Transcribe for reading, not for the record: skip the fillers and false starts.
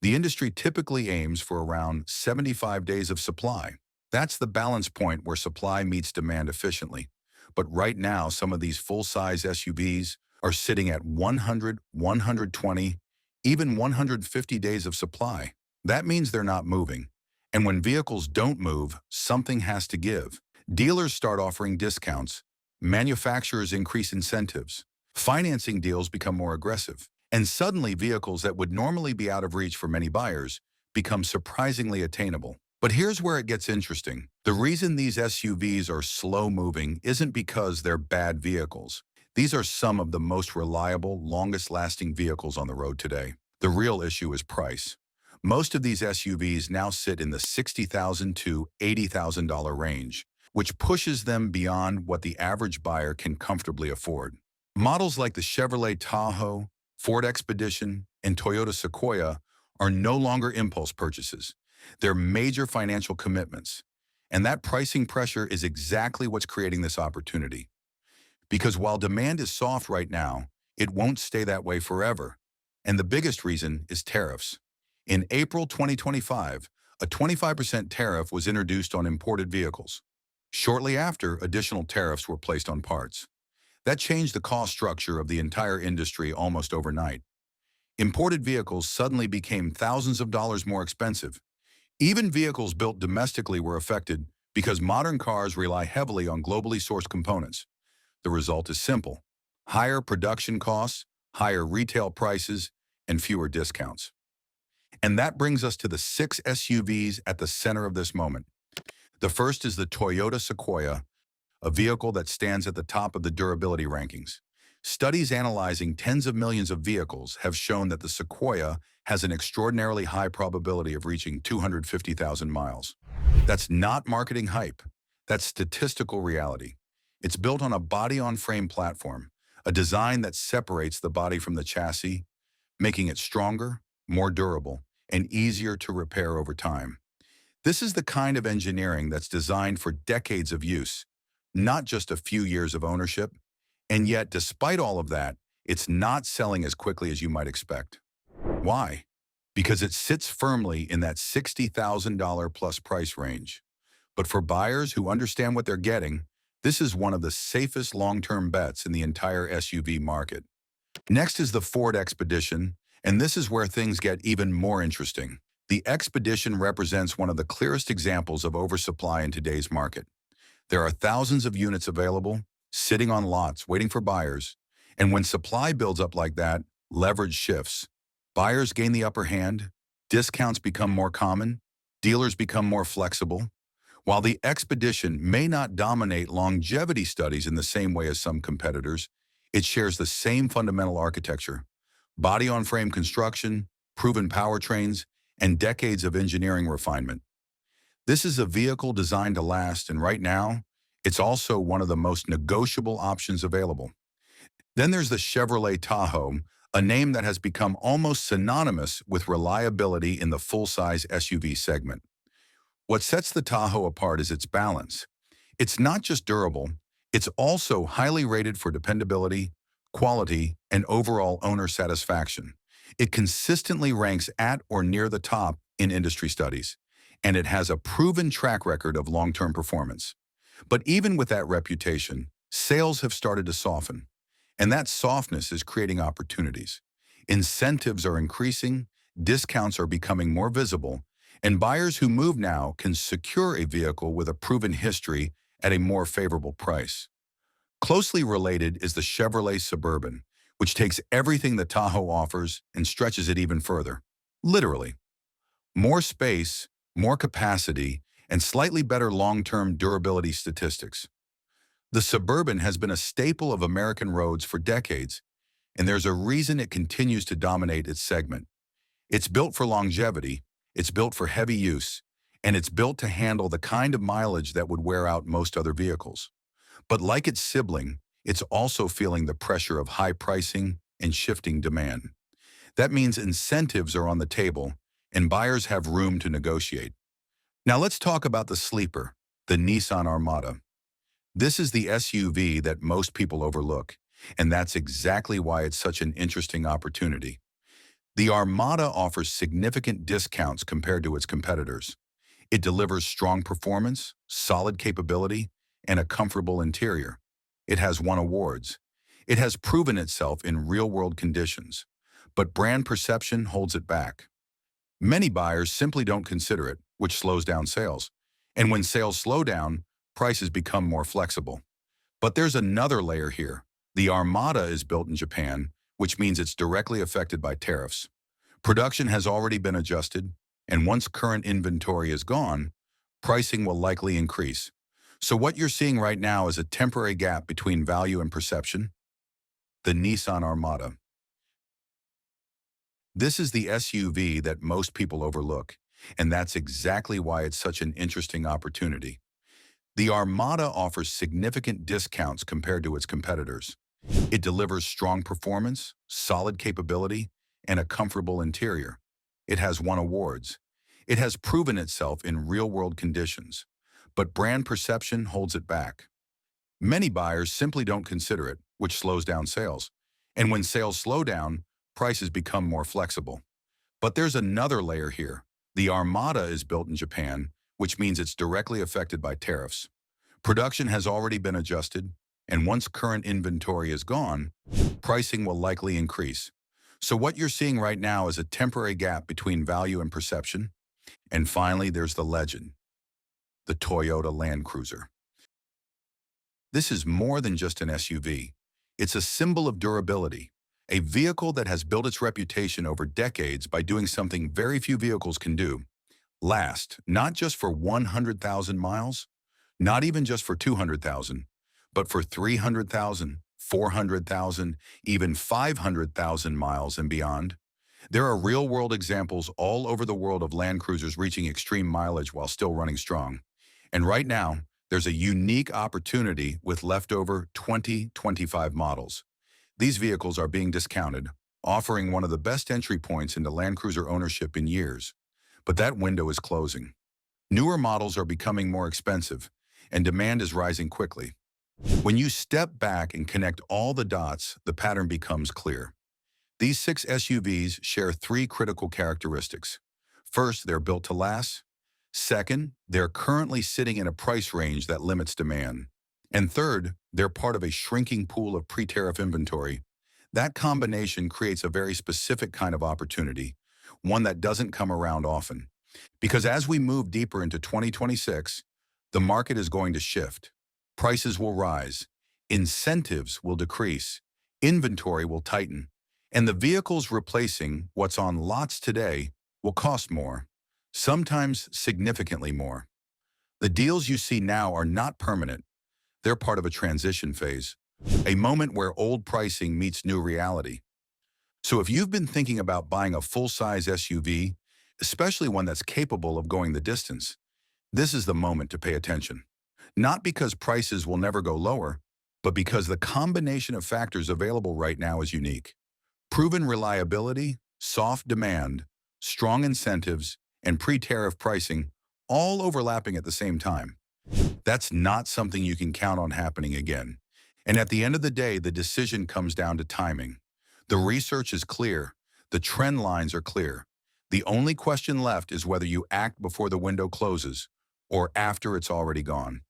The industry typically aims for around 75 days of supply. That's the balance point where supply meets demand efficiently. But right now, some of these full-size SUVs are sitting at 100, 120, even 150 days of supply. That means they're not moving. And when vehicles don't move, something has to give. Dealers start offering discounts. Manufacturers increase incentives. Financing deals become more aggressive. And suddenly, vehicles that would normally be out of reach for many buyers become surprisingly attainable. But here's where it gets interesting. The reason these SUVs are slow-moving isn't because they're bad vehicles. These are some of the most reliable, longest-lasting vehicles on the road today. The real issue is price. Most of these SUVs now sit in the $60,000 to $80,000 range, which pushes them beyond what the average buyer can comfortably afford. Models like the Chevrolet Tahoe, Ford Expedition, and Toyota Sequoia are no longer impulse purchases. They're major financial commitments. And that pricing pressure is exactly what's creating this opportunity. Because while demand is soft right now, it won't stay that way forever. And the biggest reason is tariffs. In April 2025, a 25% tariff was introduced on imported vehicles. Shortly after, additional tariffs were placed on parts. That changed the cost structure of the entire industry almost overnight. Imported vehicles suddenly became thousands of dollars more expensive. Even vehicles built domestically were affected because modern cars rely heavily on globally sourced components. The result is simple: higher production costs, higher retail prices, and fewer discounts. And that brings us to the 6 SUVs at the center of this moment. The first is the Toyota Sequoia, a vehicle that stands at the top of the durability rankings. Studies analyzing tens of millions of vehicles have shown that the Sequoia has an extraordinarily high probability of reaching 250,000 miles. That's not marketing hype. That's statistical reality. It's built on a body-on-frame platform, a design that separates the body from the chassis, making it stronger, more durable, and easier to repair over time. This is the kind of engineering that's designed for decades of use, not just a few years of ownership. And yet, despite all of that, it's not selling as quickly as you might expect. Why? Because it sits firmly in that $60,000 plus price range. But for buyers who understand what they're getting, this is one of the safest long-term bets in the entire SUV market. Next is the Ford Expedition, and this is where things get even more interesting. The Expedition represents one of the clearest examples of oversupply in today's market. There are thousands of units available, sitting on lots waiting for buyers, and when supply builds up like that, leverage shifts. Buyers gain the upper hand, discounts become more common, dealers become more flexible. While the Expedition may not dominate longevity studies in the same way as some competitors, it shares the same fundamental architecture: body-on-frame construction, proven powertrains, and decades of engineering refinement. This is a vehicle designed to last, and right now, it's also one of the most negotiable options available. Then there's the Chevrolet Tahoe, a name that has become almost synonymous with reliability in the full-size SUV segment. What sets the Tahoe apart is its balance. It's not just durable, it's also highly rated for dependability, quality, and overall owner satisfaction. It consistently ranks at or near the top in industry studies, and it has a proven track record of long-term performance. But even with that reputation, sales have started to soften, and that softness is creating opportunities. Incentives are increasing, discounts are becoming more visible, and buyers who move now can secure a vehicle with a proven history at a more favorable price. Closely related is the Chevrolet Suburban, which takes everything the Tahoe offers and stretches it even further. Literally. More space, more capacity, and slightly better long-term durability statistics. The Suburban has been a staple of American roads for decades, and there's a reason it continues to dominate its segment. It's built for longevity, it's built for heavy use, and it's built to handle the kind of mileage that would wear out most other vehicles. But like its sibling, it's also feeling the pressure of high pricing and shifting demand. That means incentives are on the table, and buyers have room to negotiate. Now let's talk about the sleeper, the Nissan Armada. This is the SUV that most people overlook, and that's exactly why it's such an interesting opportunity. The Armada offers significant discounts compared to its competitors. It delivers strong performance, solid capability, and a comfortable interior. It has won awards. It has proven itself in real-world conditions. But brand perception holds it back. Many buyers simply don't consider it, which slows down sales. And when sales slow down, prices become more flexible. But there's another layer here. The Armada is built in Japan, which means it's directly affected by tariffs. Production has already been adjusted, and once current inventory is gone, pricing will likely increase. So what you're seeing right now is a temporary gap between value and perception. The Nissan Armada. This is the SUV that most people overlook, and that's exactly why it's such an interesting opportunity. The Armada offers significant discounts compared to its competitors. It delivers strong performance, solid capability, and a comfortable interior. It has won awards. It has proven itself in real-world conditions. But brand perception holds it back. Many buyers simply don't consider it, which slows down sales. And when sales slow down, prices become more flexible. But there's another layer here. The Armada is built in Japan, which means it's directly affected by tariffs. Production has already been adjusted, and once current inventory is gone, pricing will likely increase. So what you're seeing right now is a temporary gap between value and perception. And finally, there's the legend, the Toyota Land Cruiser. This is more than just an SUV. It's a symbol of durability, a vehicle that has built its reputation over decades by doing something very few vehicles can do. Last, not just for 100,000 miles, not even just for 200,000, but for 300,000, 400,000, even 500,000 miles and beyond. There are real-world examples all over the world of Land Cruisers reaching extreme mileage while still running strong. And right now, there's a unique opportunity with leftover 2025 models. These vehicles are being discounted, offering one of the best entry points into Land Cruiser ownership in years. But that window is closing. Newer models are becoming more expensive, and demand is rising quickly. When you step back and connect all the dots, the pattern becomes clear. These 6 SUVs share 3 critical characteristics. First, they're built to last. Second, they're currently sitting in a price range that limits demand. And third, they're part of a shrinking pool of pre-tariff inventory. That combination creates a very specific kind of opportunity, one that doesn't come around often. Because as we move deeper into 2026, the market is going to shift. Prices will rise, incentives will decrease, inventory will tighten, and the vehicles replacing what's on lots today will cost more, sometimes significantly more. The deals you see now are not permanent. They're part of a transition phase, a moment where old pricing meets new reality. So if you've been thinking about buying a full-size SUV, especially one that's capable of going the distance, this is the moment to pay attention. Not because prices will never go lower, but because the combination of factors available right now is unique. Proven reliability, soft demand, strong incentives, and pre-tariff pricing all overlapping at the same time. That's not something you can count on happening again. And at the end of the day, the decision comes down to timing. The research is clear. The trend lines are clear. The only question left is whether you act before the window closes or after it's already gone.